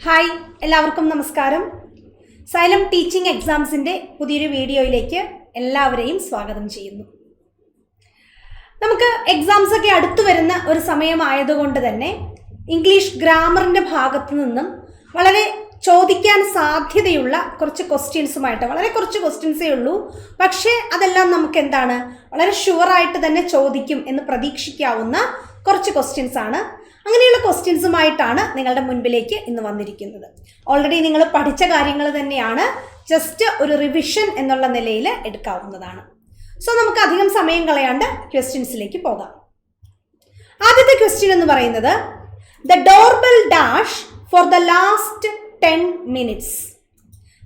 Hi, എല്ലാവർക്കും നമസ്കാരം. Xylem teaching എക്സാംസിൻ്റെ പുതിയൊരു വീഡിയോയിലേക്ക് എല്ലാവരെയും സ്വാഗതം ചെയ്യുന്നു. നമുക്ക് എക്സാംസ് ഒക്കെ അടുത്തു വരുന്ന ഒരു സമയമായതുകൊണ്ട് തന്നെ ഇംഗ്ലീഷ് ഗ്രാമറിൻ്റെ ഭാഗത്തു നിന്നും വളരെ ചോദിക്കാൻ സാധ്യതയുള്ള കുറച്ച് ക്വസ്റ്റ്യൻസുമായിട്ട്, വളരെ കുറച്ച് ക്വസ്റ്റ്യൻസേ ഉള്ളൂ, പക്ഷേ അതെല്ലാം നമുക്ക് എന്താണ് വളരെ ഷുവറായിട്ട് തന്നെ ചോദിക്കും എന്ന് പ്രതീക്ഷിക്കാവുന്ന കുറച്ച് ക്വസ്റ്റ്യൻസ് ആണ്. അങ്ങനെയുള്ള ക്വസ്റ്റ്യൻസുമായിട്ടാണ് നിങ്ങളുടെ മുൻപിലേക്ക് ഇന്ന് വന്നിരിക്കുന്നത്. ഓൾറെഡി നിങ്ങൾ പഠിച്ച കാര്യങ്ങൾ തന്നെയാണ്, ജസ്റ്റ് ഒരു റിവിഷൻ എന്നുള്ള നിലയിൽ എടുക്കാവുന്നതാണ്. സോ നമുക്ക് അധികം സമയം കളയാണ്ട് ക്വസ്റ്റ്യൻസിലേക്ക് പോകാം. ആദ്യത്തെ ക്വസ്റ്റ്യൻ എന്ന് പറയുന്നത് the doorbell dash for the last 10 minutes.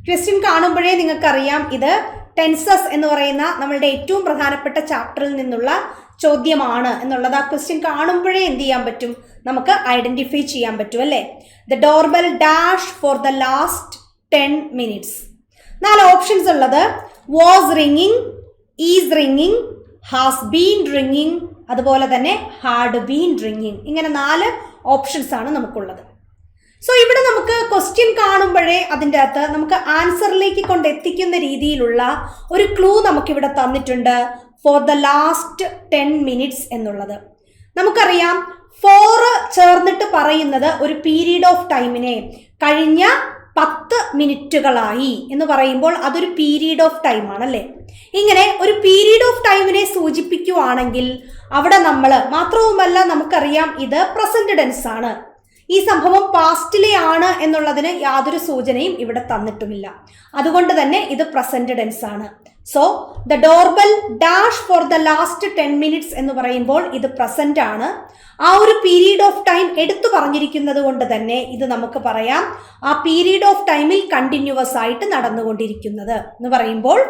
Question കാണുമ്പോഴേ നിങ്ങൾക്കറിയാം ഇത് ടെൻസസ് എന്ന് പറയുന്ന നമ്മളുടെ ഏറ്റവും പ്രധാനപ്പെട്ട ചാപ്റ്ററിൽ നിന്നുള്ള ചോദ്യമാണ് എന്നുള്ളത്. ആ ക്വസ്റ്റ്യൻ കാണുമ്പോഴേ എന്ത് ചെയ്യാൻ പറ്റും, നമുക്ക് ഐഡന്റിഫൈ ചെയ്യാൻ പറ്റും അല്ലേ. The doorbell dash for the last 10 minutes. 4 options ഉള്ളത് was ringing, is ringing, has been ringing, അതുപോലെ തന്നെ ഹാഡ് ബീൻ റിംഗിങ്. ഇങ്ങനെ 4 ഓപ്ഷൻസ് ആണ് നമുക്കുള്ളത്. സോ ഇവിടെ നമുക്ക് ക്വസ്റ്റ്യൻ കാണുമ്പോഴേ അതിൻ്റെ അകത്ത് നമുക്ക് ആൻസറിലേക്ക് കൊണ്ടെത്തിക്കുന്ന രീതിയിലുള്ള ഒരു ക്ലൂ നമുക്കിവിടെ തന്നിട്ടുണ്ട്. ഫോർ ദ ലാസ്റ്റ് 10 minutes എന്നുള്ളത് നമുക്കറിയാം. 4 ചേർന്നിട്ട് പറയുന്നത് ഒരു പീരീഡ് ഓഫ് ടൈമിനെ കഴിഞ്ഞ 10 മിനിറ്റുകളായി എന്ന് പറയുമ്പോൾ അതൊരു പീരീഡ് ഓഫ് ടൈം ആണല്ലേ. ഇങ്ങനെ ഒരു പീരീഡ് ഓഫ് ടൈമിനെ സൂചിപ്പിക്കുവാണെങ്കിൽ അവിടെ നമ്മൾ മാത്രവുമല്ല, നമുക്കറിയാം ഇത് പ്രസന്റ് ടെൻസ് ആണ്. ഈ സംഭവം പാസ്റ്റിലെ ആണ് എന്നുള്ളതിന് യാതൊരു സൂചനയും ഇവിടെ തന്നിട്ടുമില്ല. അതുകൊണ്ട് തന്നെ ഇത് പ്രസന്റ് ടെൻസ് ആണ്. So the doorbell dash for the last 10 minutes എന്ന് പറയുമ്പോൾ ഇത് പ്രസന്റ് ആണ്. ആ ഒരു പീരീഡ് ഓഫ് ടൈം എടുത്തു പറഞ്ഞിരിക്കുന്നത് കൊണ്ട് തന്നെ ഇത് നമുക്ക് പറയാം ആ പീരീഡ് ഓഫ് ടൈമിൽ കണ്ടിന്യൂവസ് ആയിട്ട് നടന്നുകൊണ്ടിരിക്കുന്നത് എന്ന് പറയുമ്പോൾ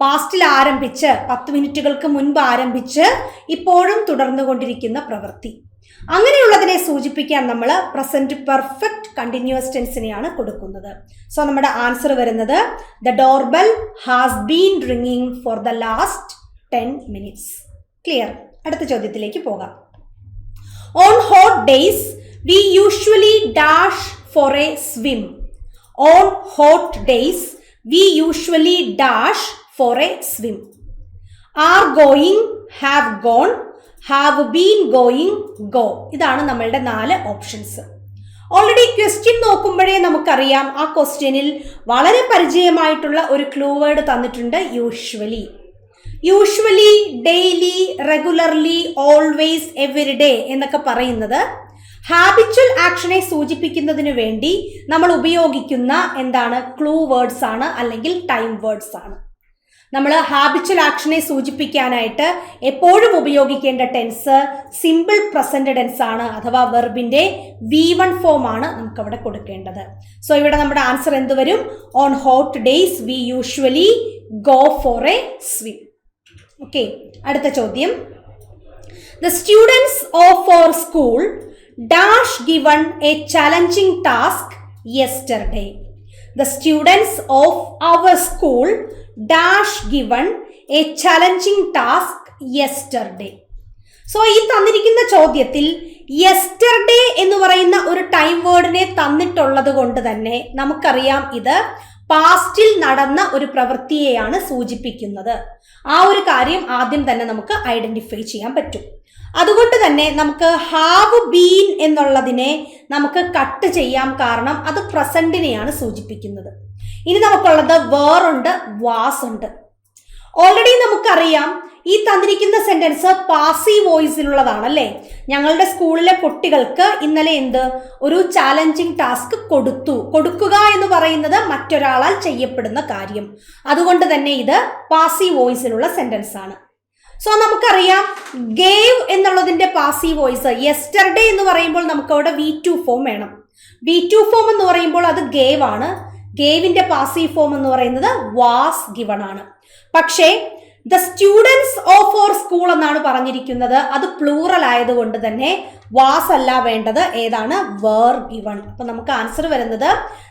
പാസ്റ്റിൽ ആരംഭിച്ച് 10 മിനിറ്റുകൾക്ക് മുൻപ് ആരംഭിച്ച് ഇപ്പോഴും തുടർന്നുകൊണ്ടിരിക്കുന്ന പ്രവൃത്തി. അങ്ങനെയുള്ളതിനെ സൂചിപ്പിക്കാൻ നമ്മൾ പ്രസന്റ് പെർഫെക്റ്റ് കണ്ടിന്യൂസ് ടെൻസിനെയാണ് കൊടുക്കുന്നത്. സോ നമ്മുടെ ആൻസർ വരുന്നത് the doorbell has been ringing for the last 10 minutes. Clear? അടുത്ത ചോദ്യത്തിലേക്ക് പോകാം. On hot days we usually dash for a swim. On hot days we usually dash for a swim. Are going, have gone, have been going, go. ഇതാണ് നമ്മളുടെ 4 options. Already question നോക്കുമ്പോഴേ നമുക്കറിയാം ആ ക്വസ്റ്റ്യനിൽ വളരെ പരിചയമായിട്ടുള്ള ഒരു ക്ലൂ വേർഡ് തന്നിട്ടുണ്ട്, usually. Usually, daily, regularly, always, every day എന്നൊക്കെ പറയുന്നത് ഹാബിച്വൽ ആക്ഷനെ സൂചിപ്പിക്കുന്നതിന് വേണ്ടി നമ്മൾ ഉപയോഗിക്കുന്ന എന്താണ് ക്ലൂ വേർഡ്സ് ആണ്, അല്ലെങ്കിൽ ടൈം വേർഡ്സ് ആണ്. നമ്മൾ ഹാബിച്വൽ ആക്ഷനെ സൂചിപ്പിക്കാനായിട്ട് എപ്പോഴും ഉപയോഗിക്കേണ്ട ടെൻസ് സിമ്പിൾ പ്രസന്റ് ടെൻസ് ആണ്, അഥവാ വെർബിന്റെ V1 ഫോം ആണ് നമുക്ക് അവിടെ കൊടുക്കേണ്ടത്. സോ ഇവിടെ നമ്മുടെ ആൻസർ എന്ത് വരും? On hot days we usually go for a swim. Okay, അടുത്ത ചോദ്യം. The students of our school dash given a challenging task yesterday. The students of our school dash given a challenging task yesterday. So ഈ തന്നിരിക്കുന്ന ചോദ്യത്തിൽ yesterday എന്ന് പറയുന്ന ഒരു time വേർഡിനെ തന്നിട്ടുള്ളത് കൊണ്ട് തന്നെ നമുക്കറിയാം ഇത് പാസ്റ്റിൽ നടന്ന ഒരു പ്രവൃത്തിയെയാണ് സൂചിപ്പിക്കുന്നത്. ആ ഒരു കാര്യം ആദ്യം തന്നെ നമുക്ക് ഐഡന്റിഫൈ ചെയ്യാൻ പറ്റും. അതുകൊണ്ട് തന്നെ നമുക്ക് ഹാവ് ബീൻ എന്നുള്ളതിനെ നമുക്ക് കട്ട് ചെയ്യാം, കാരണം അത് പ്രസന്റിനെയാണ് സൂചിപ്പിക്കുന്നത്. ഇനി നമുക്കുള്ളത് വേർ ഉണ്ട്, വാസ് ഉണ്ട്. ഓൾറെഡി നമുക്കറിയാം ഈ തന്നിരിക്കുന്ന സെന്റൻസ് പാസീവ് വോയിസിലുള്ളതാണല്ലേ. ഞങ്ങളുടെ സ്കൂളിലെ കുട്ടികൾക്ക് ഇന്നലെ ഒരു ചാലഞ്ചിങ് ടാസ്ക് കൊടുക്കുക എന്ന് പറയുന്നത് മറ്റൊരാളാൽ ചെയ്യപ്പെടുന്ന കാര്യം. അതുകൊണ്ട് തന്നെ ഇത് പാസീവ് വോയിസിലുള്ള സെന്റൻസ് ആണ്. സോ നമുക്കറിയാം ഗേവ് എന്നുള്ളതിന്റെ പാസീവ് വോയിസ് യെസ്റ്റർഡേ എന്ന് പറയുമ്പോൾ നമുക്ക് അവിടെ V2 ഫോം വേണം. V2 ഫോം എന്ന് പറയുമ്പോൾ അത് ഗേവ് ആണ്. ഗേവിന്റെ പാസീവ് ഫോം എന്ന് പറയുന്നത് വാസ് ഗിവൺ ആണ്. പക്ഷേ the students of our school എന്നാണ് പറഞ്ഞിരിക്കുന്നത്. അത് പ്ലൂറൽ ആയതുകൊണ്ട് തന്നെ വാസ് അല്ല വേണ്ടത്, ഏതാണ്? Were given. അപ്പൊ നമുക്ക് ആൻസർ വരുന്നത്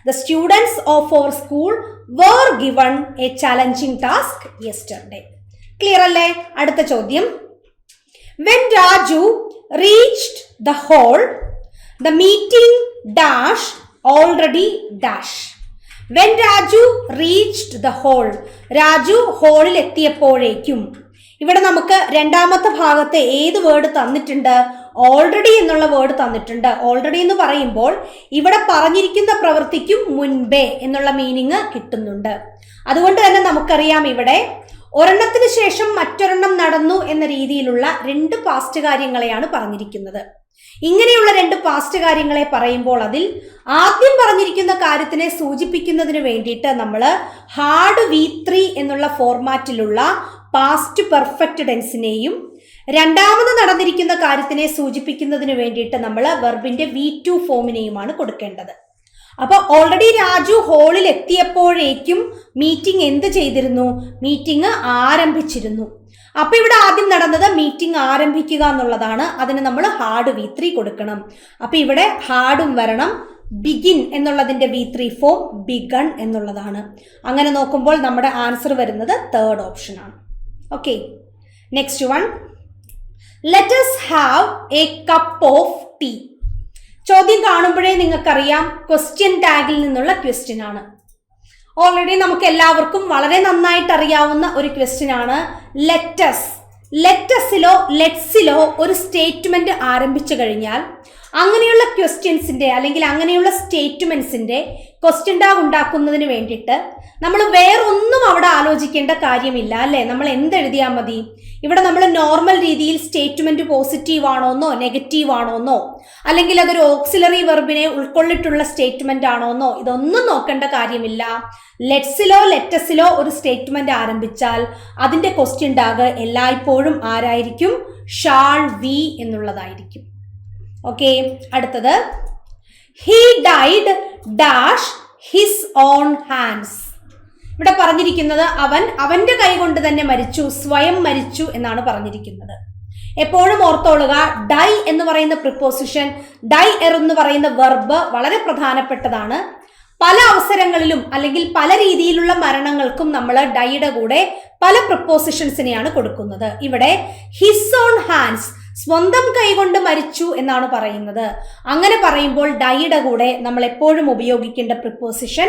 the students of our school were given a challenging task yesterday. Clear അല്ലേ? അടുത്ത ചോദ്യം. When Raju reached the hall the meeting dash already dash. When Raju reached the hall, Raju ഹോളിൽ എത്തിയപ്പോഴേക്കും. ഇവിടെ നമുക്ക് രണ്ടാമത്തെ ഭാഗത്ത് ഏത് വേർഡ് തന്നിട്ടുണ്ട്? ഓൾറെഡി എന്നുള്ള വേർഡ് തന്നിട്ടുണ്ട്. ഓൾറെഡി എന്ന് പറയുമ്പോൾ ഇവിടെ പറഞ്ഞിരിക്കുന്ന പ്രവൃത്തിക്കും മുൻപേ എന്നുള്ള മീനിങ് കിട്ടുന്നുണ്ട്. അതുകൊണ്ട് തന്നെ നമുക്കറിയാം ഇവിടെ ഒരെണ്ണത്തിന് ശേഷം മറ്റൊരെണ്ണം നടന്നു എന്ന രീതിയിലുള്ള രണ്ട് പാസ്റ്റ് കാര്യങ്ങളെയാണ് പറഞ്ഞിരിക്കുന്നത്. ഇങ്ങനെയുള്ള രണ്ട് പാസ്റ്റ് കാര്യങ്ങളെ പറയുമ്പോൾ അതിൽ ആദ്യം പറഞ്ഞിരിക്കുന്ന കാര്യത്തിനെ സൂചിപ്പിക്കുന്നതിന് വേണ്ടിയിട്ട് നമ്മൾ ഹാഡ് V3 എന്നുള്ള ഫോർമാറ്റിലുള്ള പാസ്റ്റ് പെർഫെക്റ്റ് ടെൻസിനെയും രണ്ടാമത് നടന്നിരിക്കുന്ന കാര്യത്തിനെ സൂചിപ്പിക്കുന്നതിന് വേണ്ടിയിട്ട് നമ്മൾ വെർബിന്റെ V2 ഫോമിനെയുമാണ് കൊടുക്കേണ്ടത്. അപ്പൊ ഓൾറെഡി രാജു ഹോളിൽ എത്തിയപ്പോഴേക്കും മീറ്റിംഗ് എന്ത് ചെയ്തിരുന്നു? മീറ്റിംഗ് ആരംഭിച്ചിരുന്നു. അപ്പൊ ഇവിടെ ആദ്യം നടന്നത് മീറ്റിംഗ് ആരംഭിക്കുക എന്നുള്ളതാണ്. അതിന് നമ്മൾ ഹാഡ് V3 കൊടുക്കണം. അപ്പൊ ഇവിടെ ഹാഡും വരണം, ബിഗിൻ എന്നുള്ളതിന്റെ V3 ഫോം ബിഗൺ എന്നുള്ളതാണ്. അങ്ങനെ നോക്കുമ്പോൾ നമ്മുടെ ആൻസർ വരുന്നത് തേർഡ് ഓപ്ഷൻ ആണ്. Okay, next one, let us have a cup of tea. ചോദ്യം കാണുമ്പോഴേ നിങ്ങൾക്കറിയാം ക്വസ്റ്റ്യൻ ടാഗിൽ നിന്നുള്ള ക്വസ്റ്റ്യൻ ആണ്. ഓൾറെഡി നമുക്ക് എല്ലാവർക്കും വളരെ നന്നായിട്ട് അറിയാവുന്ന ഒരു ക്വസ്റ്റ്യൻ ആണ് ലെറ്റസ്. ലെറ്റസിലോ ലെറ്റ്സിലോ ഒരു സ്റ്റേറ്റ്മെന്റ് ആരംഭിച്ചു കഴിഞ്ഞാൽ അങ്ങനെയുള്ള ക്വസ്റ്റ്യൻസിന്റെ അല്ലെങ്കിൽ അങ്ങനെയുള്ള സ്റ്റേറ്റ്മെന്റ്സിന്റെ ക്വസ്റ്റ്യൻ ടാഗ് ഉണ്ടാക്കുന്നതിന് വേണ്ടിയിട്ട് നമ്മൾ വേറൊന്നും അവിടെ ആലോചിക്കേണ്ട കാര്യമില്ല അല്ലേ? നമ്മൾ എന്തെഴുതിയാൽ മതി? ഇവിടെ നമ്മൾ നോർമൽ രീതിയിൽ സ്റ്റേറ്റ്മെന്റ് പോസിറ്റീവ് ആണോന്നോ നെഗറ്റീവ് ആണോന്നോ അല്ലെങ്കിൽ അതൊരു ഓക്സിലറി വെർബിനെ ഉൾക്കൊള്ളിട്ടുള്ള സ്റ്റേറ്റ്മെന്റ് ആണോന്നോ ഇതൊന്നും നോക്കേണ്ട കാര്യമില്ല. ലെറ്റ്സിലോ ലെറ്റസിലോ ഒരു സ്റ്റേറ്റ്മെന്റ് ആരംഭിച്ചാൽ അതിന്റെ ക്വസ്റ്റ്യൻ ടാഗ് എല്ലായ്പ്പോഴും ആരായിരിക്കും? ഷാൾ വി എന്നുള്ളതായിരിക്കും. ഓക്കെ, അടുത്തത്, he died dash his own hands. ഇവിടെ പറഞ്ഞിരിക്കുന്നത് അവന്റെ കൈ കൊണ്ട് തന്നെ മരിച്ചു, സ്വയം മരിച്ചു എന്നാണ് പറഞ്ഞിരിക്കുന്നത്. എപ്പോഴും ഓർത്തോളുക, ഡൈ എന്ന് പറയുന്ന പ്രിപ്പോസിഷൻ, ഡൈ എന്ന് പറയുന്ന വെർബ് വളരെ പ്രധാനപ്പെട്ടതാണ്. പല അവസരങ്ങളിലും അല്ലെങ്കിൽ പല രീതിയിലുള്ള മരണങ്ങൾക്കും നമ്മൾ ഡൈയുടെ കൂടെ പല പ്രിപ്പോസിഷൻസിനെയാണ് കൊടുക്കുന്നത്. ഇവിടെ ഹിസ് ഓൺ ഹാൻഡ്സ്, സ്വന്തം കൈകൊണ്ട് മരിച്ചു എന്നാണ് പറയുന്നത്. അങ്ങനെ പറയുമ്പോൾ ഡൈയുടെ കൂടെ നമ്മൾ എപ്പോഴും ഉപയോഗിക്കേണ്ട പ്രിപ്പോസിഷൻ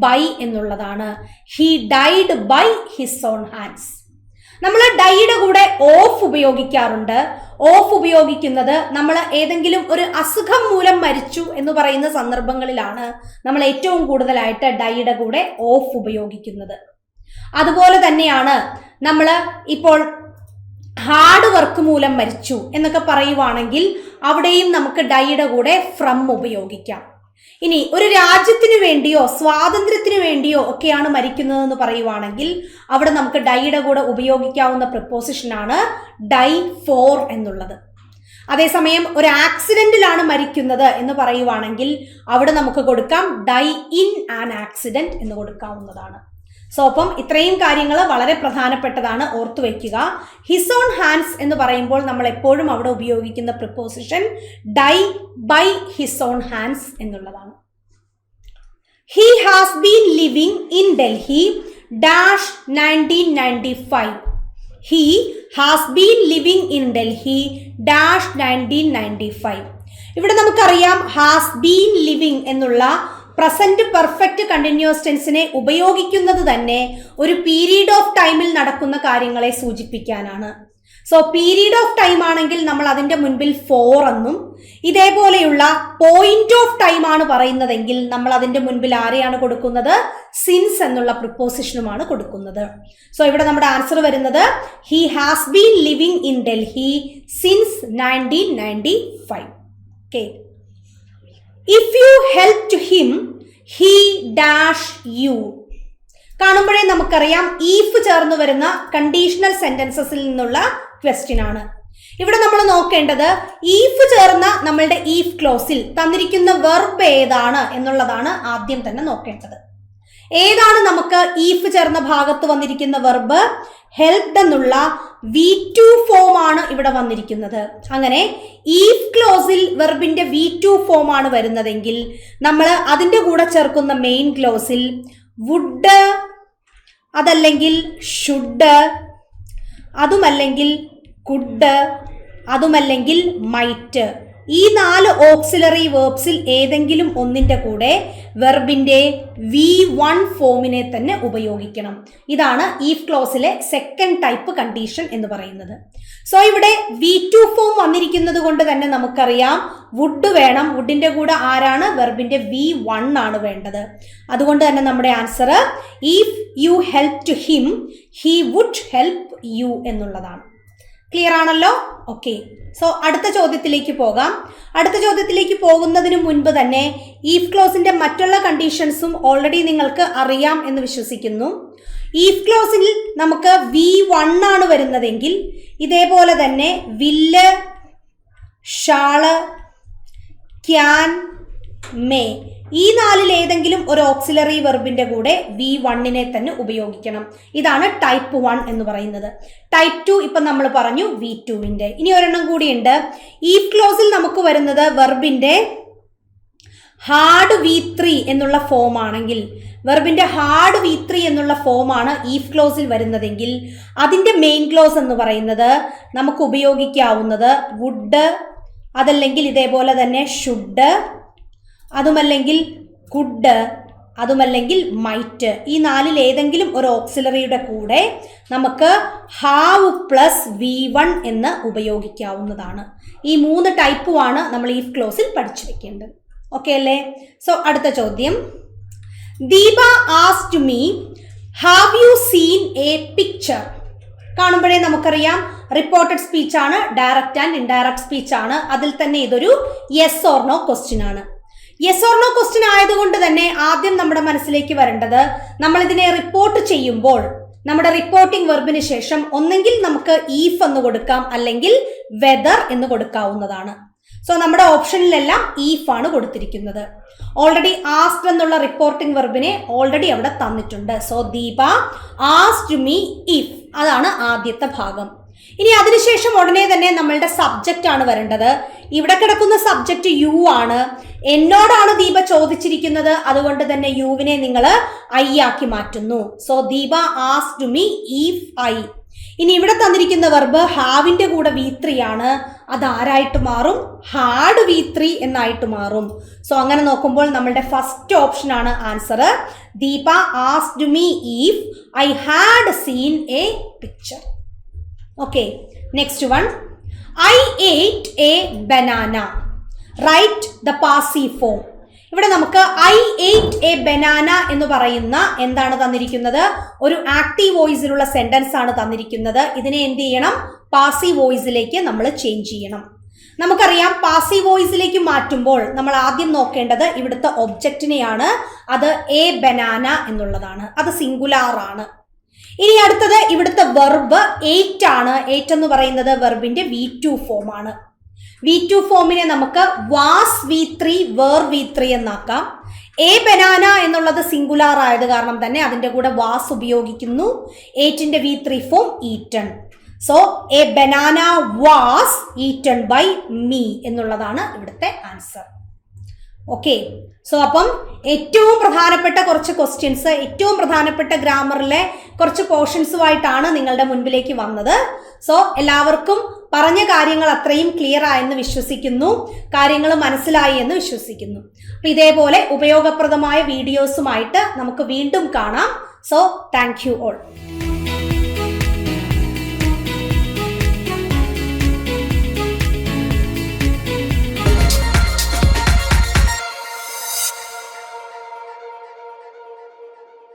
ബൈ എന്നുള്ളതാണ്. He died by his own hands. നമ്മൾ ഡൈയുടെ കൂടെ ഓഫ് ഉപയോഗിക്കാറുണ്ട്. ഓഫ് ഉപയോഗിക്കുന്നത് നമ്മൾ ഏതെങ്കിലും ഒരു അസുഖം മൂലം മരിച്ചു എന്ന് പറയുന്ന സന്ദർഭങ്ങളിലാണ് നമ്മൾ ഏറ്റവും കൂടുതലായിട്ട് ഡൈയുടെ കൂടെ ഓഫ് ഉപയോഗിക്കുന്നത്. അതുപോലെ തന്നെയാണ് നമ്മൾ ഇപ്പോൾ ഹാർഡ് വർക്ക് മൂലം മരിച്ചു എന്നൊക്കെ പറയുവാണെങ്കിൽ അവിടെയും നമുക്ക് ഡൈയുടെ കൂടെ ഫ്രം ഉപയോഗിക്കാം. ഇനി ഒരു രാജ്യത്തിന് വേണ്ടിയോ സ്വാതന്ത്ര്യത്തിന് വേണ്ടിയോ ഒക്കെയാണ് മരിക്കുന്നതെന്ന് പറയുവാണെങ്കിൽ അവിടെ നമുക്ക് ഡൈയുടെ കൂടെ ഉപയോഗിക്കാവുന്ന പ്രിപ്പോസിഷനാണ് ഡൈ ഫോർ എന്നുള്ളത്. അതേസമയം ഒരു ആക്സിഡന്റിലാണ് മരിക്കുന്നത് എന്ന് പറയുവാണെങ്കിൽ അവിടെ നമുക്ക് കൊടുക്കാം ഡൈ ഇൻ ആൻ ആക്സിഡന്റ് എന്ന് കൊടുക്കാവുന്നതാണ്. സോ അപ്പം ഇത്രയും കാര്യങ്ങൾ വളരെ പ്രധാനപ്പെട്ടതാണ്, ഓർത്തു വയ്ക്കുക. ഹിസ് ഓൺ ഹാൻഡ്സ് എന്ന് പറയുമ്പോൾ നമ്മൾ എപ്പോഴും അവിടെ ഉപയോഗിക്കുന്ന preposition die by his own hands എന്നുള്ളതാണ്. He has been living in Delhi dash 1995. He has been living in Delhi dash 1995. ഇവിടെ നമുക്കറിയാം ഹാസ് ബീൻ ലിവിംഗ് എന്നുള്ള പ്രസന്റ് പെർഫെക്റ്റ് കണ്ടിന്യൂസ് ടെൻസിനെ ഉപയോഗിക്കുന്നത് തന്നെ ഒരു പീരീഡ് ഓഫ് ടൈമിൽ നടക്കുന്ന കാര്യങ്ങളെ സൂചിപ്പിക്കാനാണ്. സോ പീരീഡ് ഓഫ് ടൈം ആണെങ്കിൽ നമ്മൾ അതിന്റെ മുൻപിൽ ഫോർ എന്നും, ഇതേപോലെയുള്ള പോയിന്റ് ഓഫ് ടൈം ആണ് പറയുന്നതെങ്കിൽ നമ്മൾ അതിന്റെ മുൻപിൽ ആരെയാണ് കൊടുക്കുന്നത്? സിൻസ് എന്നുള്ള പ്രിപ്പോസിഷനുമാണ് കൊടുക്കുന്നത്. സോ ഇവിടെ നമ്മുടെ ആൻസർ വരുന്നത് he has been living in Delhi since 1995. Okay, if you help to him he dash you. കാണുമ്പോഴേ നമുക്കറിയാം ഈഫ് ചേർന്ന് വരുന്ന കണ്ടീഷണൽ സെന്റൻസസിൽ നിന്നുള്ള ക്വസ്റ്റ്യൻ ആണ്. ഇവിടെ നമ്മൾ നോക്കേണ്ടത് ഈഫ് ചേർന്ന നമ്മളുടെ ഈഫ് ക്ലോസിൽ തന്നിരിക്കുന്ന വെർബ് ഏതാണ് എന്നുള്ളതാണ് ആദ്യം തന്നെ നോക്കേണ്ടത്. ഏതാണ് നമുക്ക് ഈഫ് ചേർന്ന ഭാഗത്ത് വന്നിരിക്കുന്ന വെർബ്? ഹെൽപ്ഡ് എന്നുള്ള V2 ഫോം ആണ് ഇവിടെ വന്നിരിക്കുന്നത്. അങ്ങനെ ഈഫ് ക്ലോസിൽ വെർബിന്റെ V2 ഫോം ആണ് വരുന്നതെങ്കിൽ നമ്മൾ അതിന്റെ കൂടെ ചേർക്കുന്ന മെയിൻ ക്ലോസിൽ വുഡ്, അതല്ലെങ്കിൽ ഷുഡ്, അതുമല്ലെങ്കിൽ കുഡ്, അതുമല്ലെങ്കിൽ മൈറ്റ് ഈ 4 ഓക്സിലറി വേർബ്സിൽ ഏതെങ്കിലും ഒന്നിന്റെ കൂടെ വെർബിന്റെ V1 ഫോമിനെ തന്നെ ഉപയോഗിക്കണം. ഇതാണ് ഈഫ് ക്ലോസിലെ സെക്കൻഡ് ടൈപ്പ് കണ്ടീഷൻ എന്ന് പറയുന്നത്. സോ ഇവിടെ V2 ഫോം വന്നിരിക്കുന്നത് കൊണ്ട് തന്നെ നമുക്കറിയാം വുഡ് വേണം. വുഡിന്റെ കൂടെ ആരാണ്? വെർബിന്റെ V1 ആണ് വേണ്ടത്. അതുകൊണ്ട് തന്നെ നമ്മുടെ answer if you help to him he would help you എന്നുള്ളതാണ്. ക്ലിയർ ആണല്ലോ? ഓക്കെ. സോ അടുത്ത ചോദ്യത്തിലേക്ക് പോകാം. അടുത്ത ചോദ്യത്തിലേക്ക് പോകുന്നതിന് മുൻപ് തന്നെ ഈഫ് ക്ലോസിന്റെ മറ്റുള്ള കണ്ടീഷൻസും ഓൾറെഡി നിങ്ങൾക്ക് അറിയാം എന്ന് വിശ്വസിക്കുന്നു. ഈഫ് ക്ലോസിൽ നമുക്ക് V1 ആണ് വരുന്നതെങ്കിൽ ഇതേപോലെ തന്നെ വില്ല്, ഷാള്, ക്യാൻ, മേ ഈ 4 ഏതെങ്കിലും ഒരു ഓക്സിലറി വെർബിന്റെ കൂടെ V1നെ തന്നെ ഉപയോഗിക്കണം. ഇതാണ് ടൈപ്പ് 1 എന്ന് പറയുന്നത്. ടൈപ്പ് 2 ഇപ്പൊ നമ്മൾ പറഞ്ഞു V2വിന്റെ. ഇനി ഒരെണ്ണം കൂടിയുണ്ട്. ഈഫ് ക്ലോസിൽ നമുക്ക് വരുന്നത് വെർബിന്റെ ഹാർഡ് V3 എന്നുള്ള ഫോം ആണെങ്കിൽ, വെർബിന്റെ ഹാർഡ് V3 എന്നുള്ള ഫോമാണ് ഈഫ് ക്ലോസിൽ വരുന്നതെങ്കിൽ അതിന്റെ മെയിൻ ക്ലോസ് എന്ന് പറയുന്നത് നമുക്ക് ഉപയോഗിക്കാവുന്നത് വുഡ്, അതല്ലെങ്കിൽ ഇതേപോലെ തന്നെ ഷുഡ്, അതുമല്ലെങ്കിൽ കുഡ്, അതുമല്ലെങ്കിൽ മൈറ്റ്. ഈ 4 ഏതെങ്കിലും ഒരു ഓക്സിലറിയുടെ കൂടെ നമുക്ക് ഹാവ് പ്ലസ് V1 എന്ന് ഉപയോഗിക്കാവുന്നതാണ്. ഈ 3 ടൈപ്പുമാണ് നമ്മൾ ഈഫ് ക്ലോസിൽ പഠിച്ചു വെക്കേണ്ടത്. ഓക്കെ അല്ലേ? സോ അടുത്ത ചോദ്യം. Deepa asked me have you seen a picture. കാണുമ്പോഴേ നമുക്കറിയാം റിപ്പോർട്ടഡ് സ്പീച്ച് ആണ്, ഡയറക്റ്റ് ആൻഡ് ഇൻഡയറക്റ്റ് സ്പീച്ച് ആണ്. അതിൽ തന്നെ ഇതൊരു യെസ് ഓർ നോ ക്വസ്റ്റ്യൻ ആണ്. യെസ് ഓർ നോ ക്വസ്റ്റ്യൻ ആയതുകൊണ്ട് തന്നെ ആദ്യം നമ്മുടെ മനസ്സിലേക്ക് വരേണ്ടത് നമ്മൾ ഇതിനെ റിപ്പോർട്ട് ചെയ്യുമ്പോൾ നമ്മുടെ റിപ്പോർട്ടിംഗ് വെർബിന് ശേഷം ഒന്നെങ്കിൽ നമുക്ക് ഈഫ് എന്ന് കൊടുക്കാം, അല്ലെങ്കിൽ വെദർ എന്ന് കൊടുക്കാവുന്നതാണ്. സോ നമ്മുടെ ഓപ്ഷനിലെല്ലാം ഈഫ് ആണ് കൊടുത്തിരിക്കുന്നത്. ഓൾറെഡി ആസ്ക്ഡ് എന്നുള്ള റിപ്പോർട്ടിംഗ് വെർബിനെ ഓൾറെഡി അവിടെ തന്നിട്ടുണ്ട്. So Deepa asked me if, അതാണ് ആദ്യത്തെ ഭാഗം. ഇനി അതിനുശേഷം ഉടനെ തന്നെ നമ്മളുടെ സബ്ജക്റ്റ് ആണ് വരേണ്ടത്. ഇവിടെ കിടക്കുന്ന സബ്ജക്റ്റ് യു ആണ്. എന്നോടാണ് ദീപ ചോദിച്ചിരിക്കുന്നത്, അതുകൊണ്ട് തന്നെ യുവിനെ നിങ്ങൾ ഐ ആക്കി മാറ്റുന്നു. So Deepa asked me if I. ഇനി ഇവിടെ തന്നിരിക്കുന്ന വെർബ് ഹാവിന്റെ കൂടെ V3 ആണ്. അത് ആരായിട്ട് മാറും? ഹാർഡ് V3 എന്നായിട്ട് മാറും. സോ അങ്ങനെ നോക്കുമ്പോൾ നമ്മളുടെ ഫസ്റ്റ് ഓപ്ഷൻ ആണ് answer. Deepa asked me if I had seen a picture. Okay, next one. I ate a banana. Write the passive form. ഇവിടെ നമുക്ക് ഐ ഏറ്റ് എ ബനാന എന്ന് പറയുന്ന എന്താണ് തന്നിരിക്കുന്നത്? ഒരു ആക്റ്റീവ് വോയിസിലുള്ള സെന്റൻസ് ആണ് തന്നിരിക്കുന്നത്. ഇതിനെ എന്ത് ചെയ്യണം? പാസീവ് വോയിസിലേക്ക് നമ്മൾ ചേഞ്ച് ചെയ്യണം. നമുക്കറിയാം പാസീവ് വോയിസിലേക്ക് മാറ്റുമ്പോൾ നമ്മൾ ആദ്യം നോക്കേണ്ടത് ഇവിടുത്തെ ഒബ്ജക്റ്റിനെയാണ്. അത് എ ബനാന എന്നുള്ളതാണ്. അത് സിംഗുലാർ ആണ്. ഇനി അടുത്തത് ഇവിടുത്തെ വെർബ് ഏറ്റ് ആണ്. ഏറ്റ് എന്ന് പറയുന്നത് വെർബിന്റെ V2 ഫോം ആണ്. V2 ഫോമിനെ നമുക്ക് വാസ് V3 വേർ V3 എന്നാക്കാം. എ ബനാന എന്നുള്ളത് സിംഗുലാർ ആയത് കാരണം തന്നെ അതിന്റെ കൂടെ വാസ് ഉപയോഗിക്കുന്നു. ഏറ്റിന്റെ V3 form eaten. So a banana was eaten by me എന്നുള്ളതാണ് ഇവിടുത്തെ ആൻസർ. ഓക്കെ, സോ അപ്പം ഏറ്റവും പ്രധാനപ്പെട്ട കുറച്ച് ക്വസ്റ്റ്യൻസ്, ഏറ്റവും പ്രധാനപ്പെട്ട ഗ്രാമറിലെ കുറച്ച് പോർഷൻസുമായിട്ടാണ് നിങ്ങളുടെ മുൻപിലേക്ക് വന്നത്. സോ എല്ലാവർക്കും പറഞ്ഞ കാര്യങ്ങൾ അത്രയും ക്ലിയർ ആയെന്ന് വിശ്വസിക്കുന്നു, കാര്യങ്ങൾ മനസ്സിലായി എന്ന് വിശ്വസിക്കുന്നു. അപ്പൊ ഇതേപോലെ ഉപയോഗപ്രദമായ വീഡിയോസുമായിട്ട് നമുക്ക് വീണ്ടും കാണാം. So thank you all.